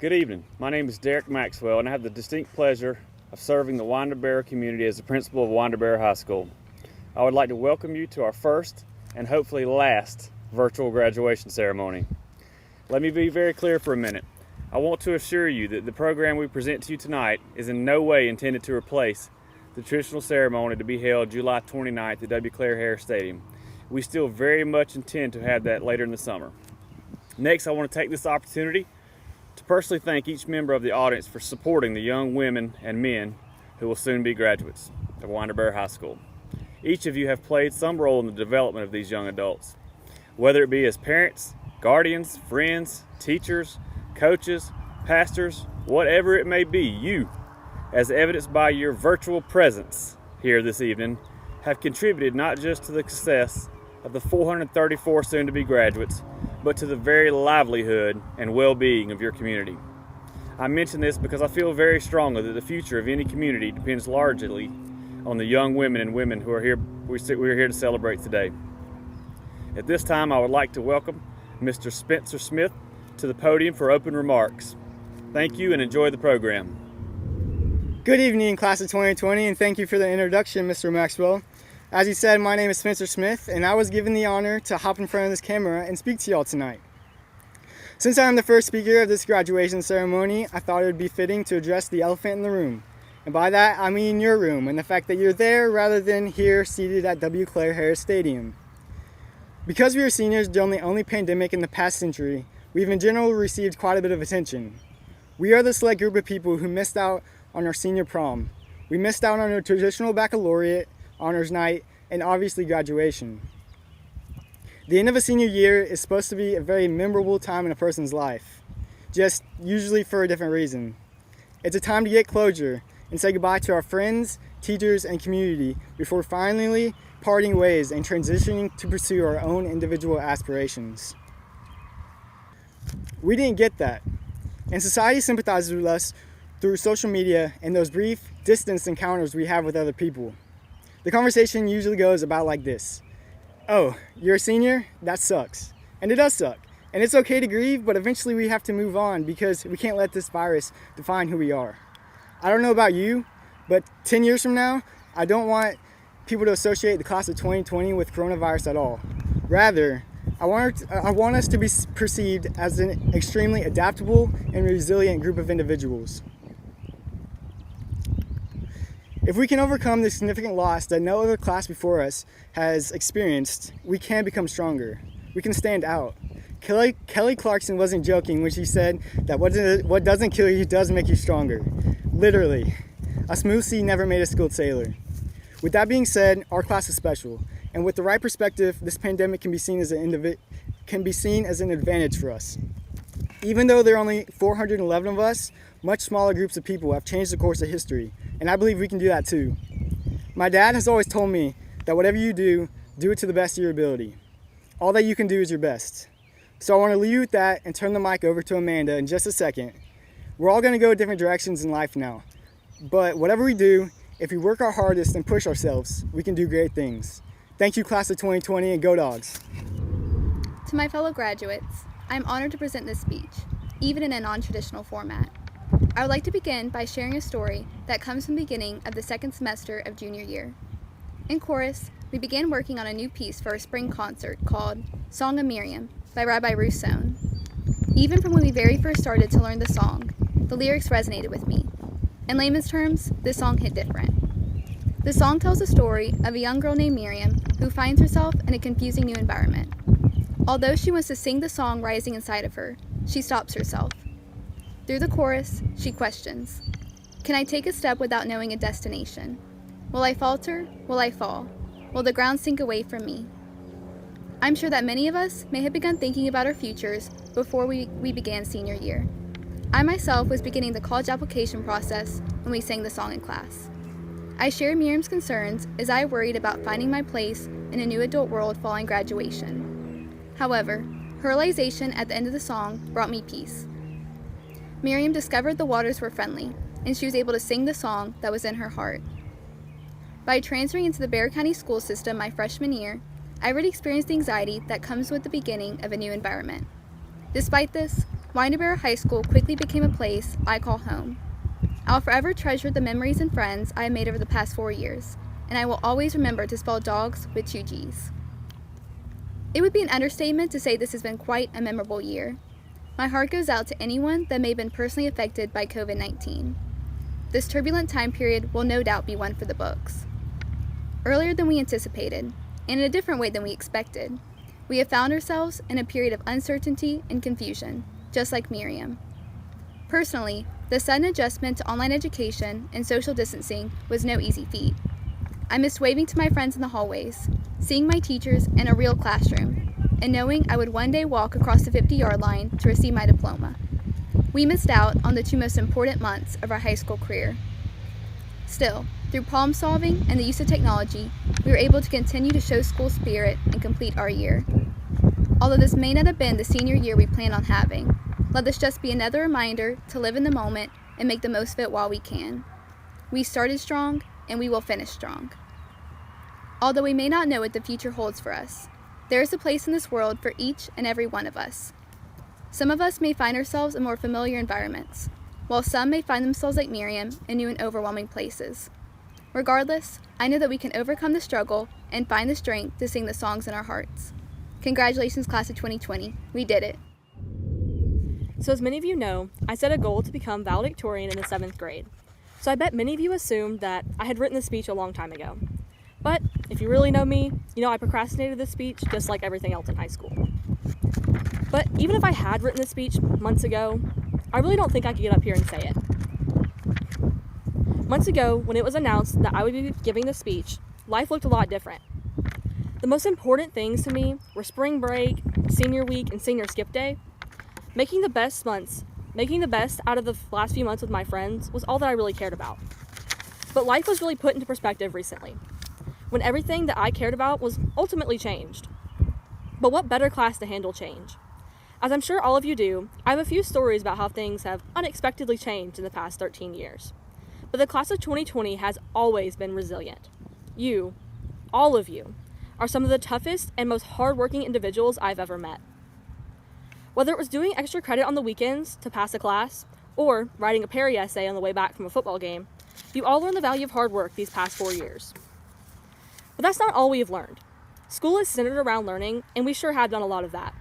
Good evening. My name is Derek Maxwell, and I have the distinct pleasure of serving the Winder-Barrow community as the principal of Winder-Barrow High School. I would like to welcome you to our first and hopefully last virtual graduation ceremony. Let me be very clear for a minute. I want to assure you that the program we present to you tonight is in no way intended to replace the traditional ceremony to be held July 29th at W. Claire Harris Stadium. We still very much intend to have that later in the summer. Next, I want to take this opportunity to personally thank each member of the audience for supporting the young women and men who will soon be graduates of Winder-Barrow High School. Each of you have played some role in the development of these young adults, whether it be as parents, guardians, friends, teachers, coaches, pastors, whatever it may be. You, as evidenced by your virtual presence here this evening, have contributed not just to the success of the 434 soon-to-be graduates, but to the very livelihood and well-being of your community. I mention this because I feel very strongly that the future of any community depends largely on the young women and women who are here. We're here to celebrate today. At this time, I would like to welcome Mr. Spencer Smith to the podium for open remarks. Thank you and enjoy the program. Good evening, class of 2020, and thank you for the introduction, Mr. Maxwell. As you said, my name is Spencer Smith, and I was given the honor to hop in front of this camera and speak to y'all tonight. Since I am the first speaker of this graduation ceremony, I thought it would be fitting to address the elephant in the room. And by that, I mean your room, and the fact that you're there rather than here seated at W. Claire Harris Stadium. Because we are seniors during the only pandemic in the past century, we've in general received quite a bit of attention. We are the select group of people who missed out on our senior prom. We missed out on our traditional baccalaureate, honors night, and obviously graduation. The end of a senior year is supposed to be a very memorable time in a person's life, just usually for a different reason. It's a time to get closure and say goodbye to our friends, teachers, and community before finally parting ways and transitioning to pursue our own individual aspirations. We didn't get that, and society sympathizes with us through social media and those brief, distance encounters we have with other people. The conversation usually goes about like this. Oh, you're a senior? That sucks. And it does suck. And it's okay to grieve, but eventually we have to move on because we can't let this virus define who we are. I don't know about you, but 10 years from now, I don't want people to associate the class of 2020 with coronavirus at all. Rather, I want us to be perceived as an extremely adaptable and resilient group of individuals. If we can overcome the significant loss that no other class before us has experienced, we can become stronger. We can stand out. Kelly Clarkson wasn't joking when she said that what doesn't kill you does make you stronger. Literally, a smooth sea never made a skilled sailor. With that being said, our class is special, and with the right perspective, this pandemic can be seen as an advantage for us. Even though there are only 411 of us, much smaller groups of people have changed the course of history, and I believe we can do that too. My dad has always told me that whatever you do it to the best of your ability. All that you can do is your best. So I want to leave you with that and turn the mic over to Amanda in just a second. We're all going to go different directions in life now, but whatever we do, if we work our hardest and push ourselves, we can do great things. Thank you, class of 2020, and go Dogs. To my fellow graduates, I'm honored to present this speech, even in a non-traditional format. I would like to begin by sharing a story that comes from the beginning of the second semester of junior year. In chorus, we began working on a new piece for our spring concert called Song of Miriam by Rabbi Rousseau. Even from when we very first started to learn the song, the lyrics resonated with me. In layman's terms, this song hit different. The song tells the story of a young girl named Miriam who finds herself in a confusing new environment. Although she wants to sing the song rising inside of her, she stops herself. Through the chorus, she questions, can I take a step without knowing a destination? Will I falter? Will I fall? Will the ground sink away from me? I'm sure that many of us may have begun thinking about our futures before we began senior year. I myself was beginning the college application process when we sang the song in class. I shared Miriam's concerns as I worried about finding my place in a new adult world following graduation. However, her realization at the end of the song brought me peace. Miriam discovered the waters were friendly, and she was able to sing the song that was in her heart. By transferring into the Barrow County school system my freshman year, I already experienced the anxiety that comes with the beginning of a new environment. Despite this, Winder-Barrow High School quickly became a place I call home. I'll forever treasure the memories and friends I have made over the past 4 years, and I will always remember to spell dogs with 2 G's. It would be an understatement to say this has been quite a memorable year. My heart goes out to anyone that may have been personally affected by COVID-19. This turbulent time period will no doubt be one for the books. Earlier than we anticipated, and in a different way than we expected, we have found ourselves in a period of uncertainty and confusion, just like Miriam. Personally, the sudden adjustment to online education and social distancing was no easy feat. I missed waving to my friends in the hallways, seeing my teachers in a real classroom, and knowing I would one day walk across the 50-yard line to receive my diploma. We missed out on the 2 most important months of our high school career. Still, through problem solving and the use of technology, we were able to continue to show school spirit and complete our year. Although this may not have been the senior year we planned on having, let this just be another reminder to live in the moment and make the most of it while we can. We started strong, and we will finish strong. Although we may not know what the future holds for us, there is a place in this world for each and every one of us. Some of us may find ourselves in more familiar environments, while some may find themselves like Miriam in new and overwhelming places. Regardless, I know that we can overcome the struggle and find the strength to sing the songs in our hearts. Congratulations, class of 2020. We did it. So as many of you know, I set a goal to become valedictorian in the 7th grade. So I bet many of you assumed that I had written the speech a long time ago. But if you really know me, you know I procrastinated this speech just like everything else in high school. But even if I had written this speech months ago, I really don't think I could get up here and say it. Months ago, when it was announced that I would be giving the speech, life looked a lot different. The most important things to me were spring break, senior week, and senior skip day. Making the best out of the last few months with my friends was all that I really cared about. But life was really put into perspective recently, when everything that I cared about was ultimately changed. But what better class to handle change? As I'm sure all of you do, I have a few stories about how things have unexpectedly changed in the past 13 years. But the class of 2020 has always been resilient. You, all of you, are some of the toughest and most hardworking individuals I've ever met. Whether it was doing extra credit on the weekends to pass a class, or writing a Perry essay on the way back from a football game, you all learned the value of hard work these past 4 years. But that's not all we have learned. School is centered around learning, and we sure have done a lot of that.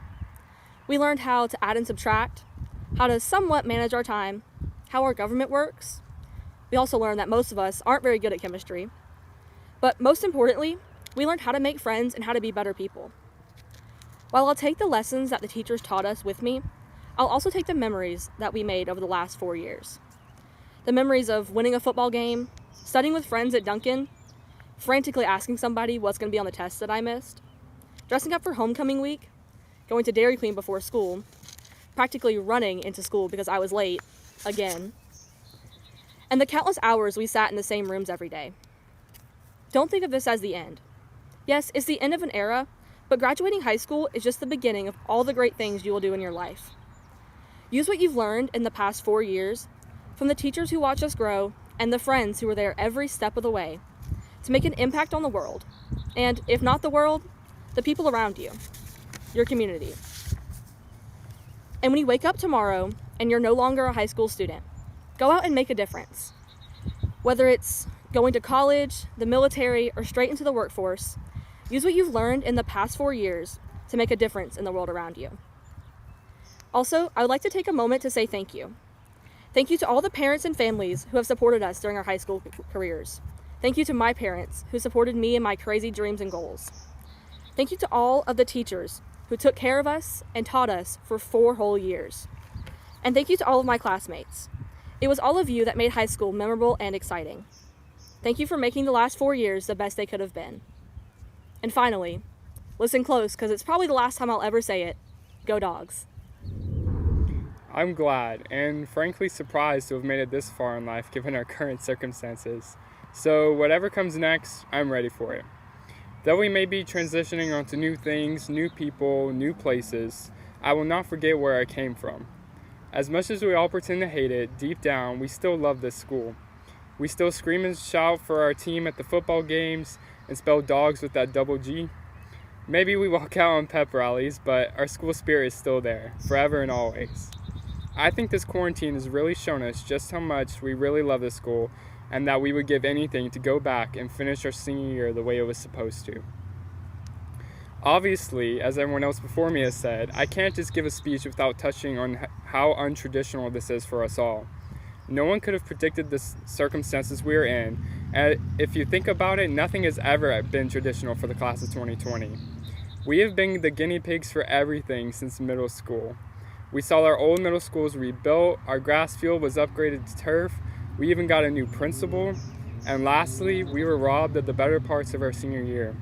We learned how to add and subtract, how to somewhat manage our time, how our government works. We also learned that most of us aren't very good at chemistry. But most importantly, we learned how to make friends and how to be better people. While I'll take the lessons that the teachers taught us with me, I'll also take the memories that we made over the last 4 years. The memories of winning a football game, studying with friends at Duncan, frantically asking somebody what's going to be on the test that I missed, dressing up for homecoming week, going to Dairy Queen before school, practically running into school because I was late, again, and the countless hours we sat in the same rooms every day. Don't think of this as the end. Yes, it's the end of an era, but graduating high school is just the beginning of all the great things you will do in your life. Use what you've learned in the past 4 years, from the teachers who watched us grow and the friends who were there every step of the way, to make an impact on the world, and if not the world, the people around you, your community. And when you wake up tomorrow and you're no longer a high school student, go out and make a difference. Whether it's going to college, the military, or straight into the workforce, use what you've learned in the past 4 years to make a difference in the world around you. Also, I would like to take a moment to say thank you. Thank you to all the parents and families who have supported us during our high school careers. Thank you to my parents who supported me in my crazy dreams and goals. Thank you to all of the teachers who took care of us and taught us for 4 whole years. And thank you to all of my classmates. It was all of you that made high school memorable and exciting. Thank you for making the last 4 years the best they could have been. And finally, listen close because it's probably the last time I'll ever say it. Go Dogs. I'm glad and frankly surprised to have made it this far in life given our current circumstances. So whatever comes next, I'm ready for it. Though we may be transitioning onto new things, new people, new places, I will not forget where I came from. As much as we all pretend to hate it, deep down, we still love this school. We still scream and shout for our team at the football games and spell dogs with that double G. Maybe we walk out on pep rallies, but our school spirit is still there, forever and always. I think this quarantine has really shown us just how much we really love this school and that we would give anything to go back and finish our senior year the way it was supposed to. Obviously, as everyone else before me has said, I can't just give a speech without touching on how untraditional this is for us all. No one could have predicted the circumstances we are in, and if you think about it, nothing has ever been traditional for the class of 2020. We have been the guinea pigs for everything since middle school. We saw our old middle schools rebuilt, our grass field was upgraded to turf, we even got a new principal, and lastly, we were robbed of the better parts of our senior year.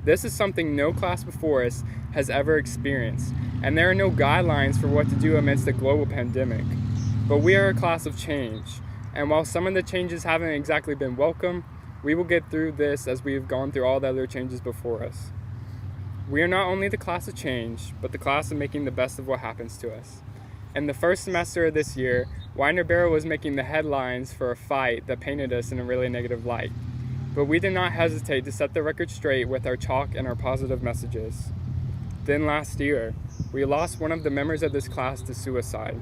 This is something no class before us has ever experienced, and there are no guidelines for what to do amidst a global pandemic. But we are a class of change, and while some of the changes haven't exactly been welcome, we will get through this as we have gone through all the other changes before us. We are not only the class of change, but the class of making the best of what happens to us. In the first semester of this year, Winder-Barrow was making the headlines for a fight that painted us in a really negative light. But we did not hesitate to set the record straight with our chalk and our positive messages. Then last year, we lost one of the members of this class to suicide.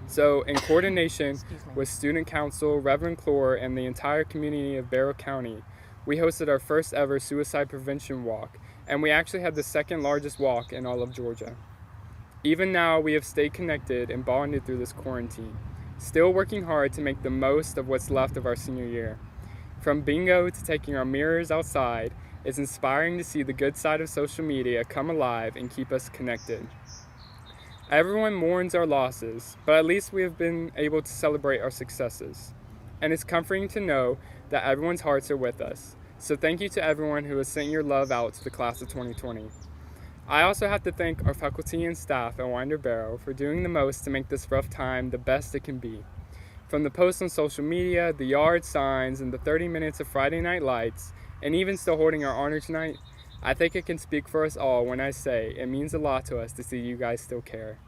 So, in coordination with Student Council, Reverend Clore, and the entire community of Barrow County, we hosted our first ever suicide prevention walk, and we actually had the second largest walk in all of Georgia. Even now, we have stayed connected and bonded through this quarantine, still working hard to make the most of what's left of our senior year. From bingo to taking our mirrors outside, it's inspiring to see the good side of social media come alive and keep us connected. Everyone mourns our losses, but at least we have been able to celebrate our successes. And it's comforting to know that everyone's hearts are with us. So thank you to everyone who has sent your love out to the class of 2020. I also have to thank our faculty and staff at Winder-Barrow for doing the most to make this rough time the best it can be. From the posts on social media, the yard signs, and the 30 minutes of Friday night lights, and even still holding our honor tonight, I think it can speak for us all when I say it means a lot to us to see you guys still care.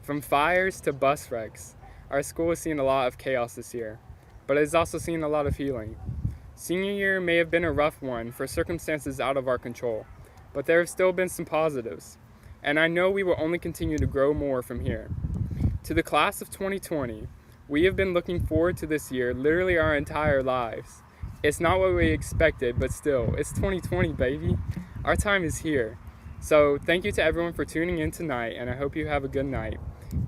From fires to bus wrecks, our school has seen a lot of chaos this year, but it has also seen a lot of healing. Senior year may have been a rough one for circumstances out of our control, but there have still been some positives, and I know we will only continue to grow more from here. To the class of 2020, we have been looking forward to this year literally our entire lives. It's not what we expected, but still, it's 2020, baby. Our time is here. So thank you to everyone for tuning in tonight, and I hope you have a good night.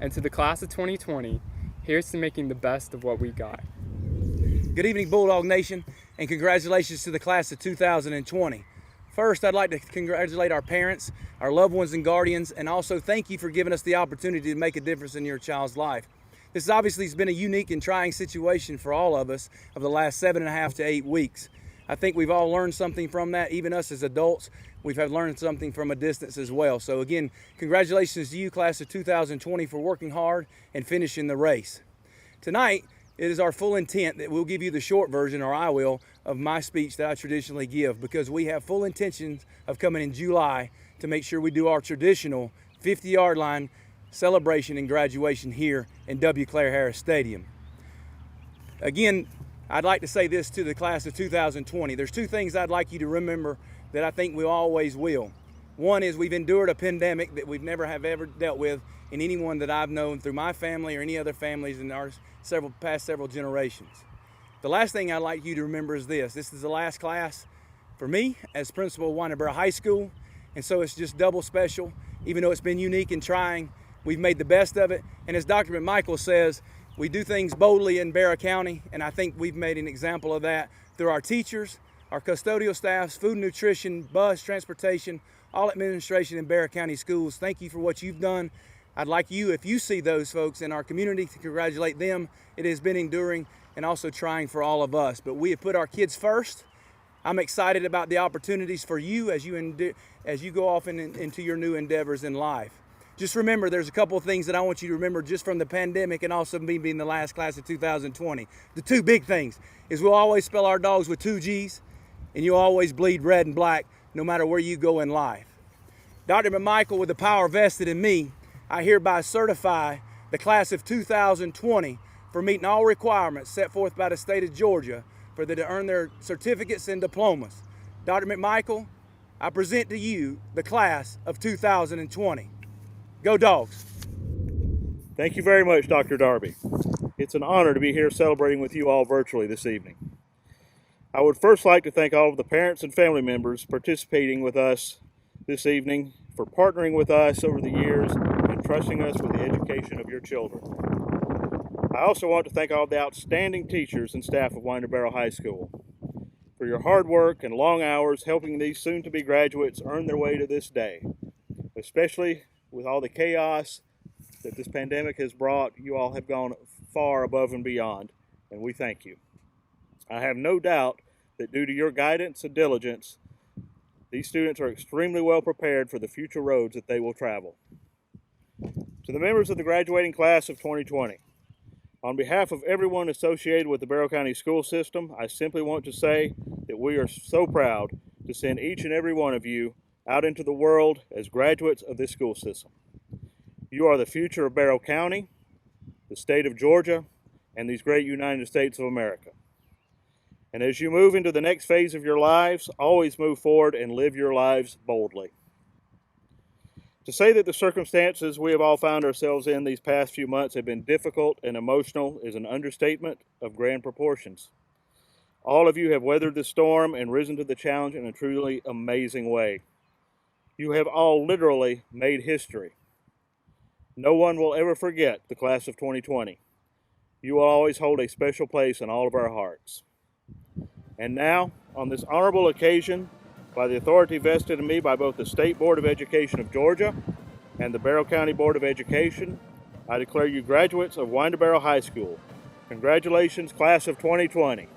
And to the class of 2020, here's to making the best of what we got. Good evening, Bulldog Nation, and congratulations to the class of 2020. First, I'd like to congratulate our parents, our loved ones and guardians, and also thank you for giving us the opportunity to make a difference in your child's life. This obviously has been a unique and trying situation for all of us of the last 7.5 to 8 weeks. I think we've all learned something from that, even us as adults. We've learned something from a distance as well. So again, congratulations to you, class of 2020, for working hard and finishing the race. Tonight, it is our full intent that we'll give you the short version, or I will, of my speech that I traditionally give, because we have full intentions of coming in July to make sure we do our traditional 50-yard line celebration and graduation here in W. Claire Harris Stadium. Again, I'd like to say this to the class of 2020. There's two things I'd like you to remember that I think we always will. One is we've endured a pandemic that we've never have ever dealt with in anyone that I've known through my family or any other families in our past several generations. The last thing I'd like you to remember is this. This is the last class for me as principal of Winder-Barrow High School, and so it's just double special. Even though it's been unique and trying, we've made the best of it. And as Dr. McMichael says, we do things boldly in Barrow County, and I think we've made an example of that through our teachers, our custodial staffs, food and nutrition, bus, transportation, all administration in Barrow County schools. Thank you for what you've done. I'd like you, if you see those folks in our community, to congratulate them. It has been enduring and also trying for all of us. But we have put our kids first. I'm excited about the opportunities for you as you go off into your new endeavors in life. Just remember, there's a couple of things that I want you to remember just from the pandemic and also me being the last class of 2020. The two big things is we'll always spell our dogs with 2 G's, and you'll always bleed red and black no matter where you go in life. Dr. McMichael, with the power vested in me, I hereby certify the class of 2020 for meeting all requirements set forth by the state of Georgia for them to earn their certificates and diplomas. Dr. McMichael, I present to you the class of 2020. Go Dogs! Thank you very much, Dr. Darby. It's an honor to be here celebrating with you all virtually this evening. I would first like to thank all of the parents and family members participating with us this evening for partnering with us over the years and trusting us with the education of your children. I also want to thank all of the outstanding teachers and staff of Winder-Barrow High School for your hard work and long hours helping these soon-to-be graduates earn their way to this day, especially with all the chaos that this pandemic has brought. You all have gone far above and beyond, and we thank you. I have no doubt that due to your guidance and diligence, these students are extremely well prepared for the future roads that they will travel. To the members of the graduating class of 2020, on behalf of everyone associated with the Barrow County school system, I simply want to say that we are so proud to send each and every one of you out into the world as graduates of this school system. You are the future of Barrow County, the state of Georgia, and these great United States of America. And as you move into the next phase of your lives, always move forward and live your lives boldly. To say that the circumstances we have all found ourselves in these past few months have been difficult and emotional is an understatement of grand proportions. All of you have weathered the storm and risen to the challenge in a truly amazing way. You have all literally made history. No one will ever forget the class of 2020. You will always hold a special place in all of our hearts. And now, on this honorable occasion, by the authority vested in me by both the State Board of Education of Georgia and the Barrow County Board of Education, I declare you graduates of Winder-Barrow High School. Congratulations, class of 2020.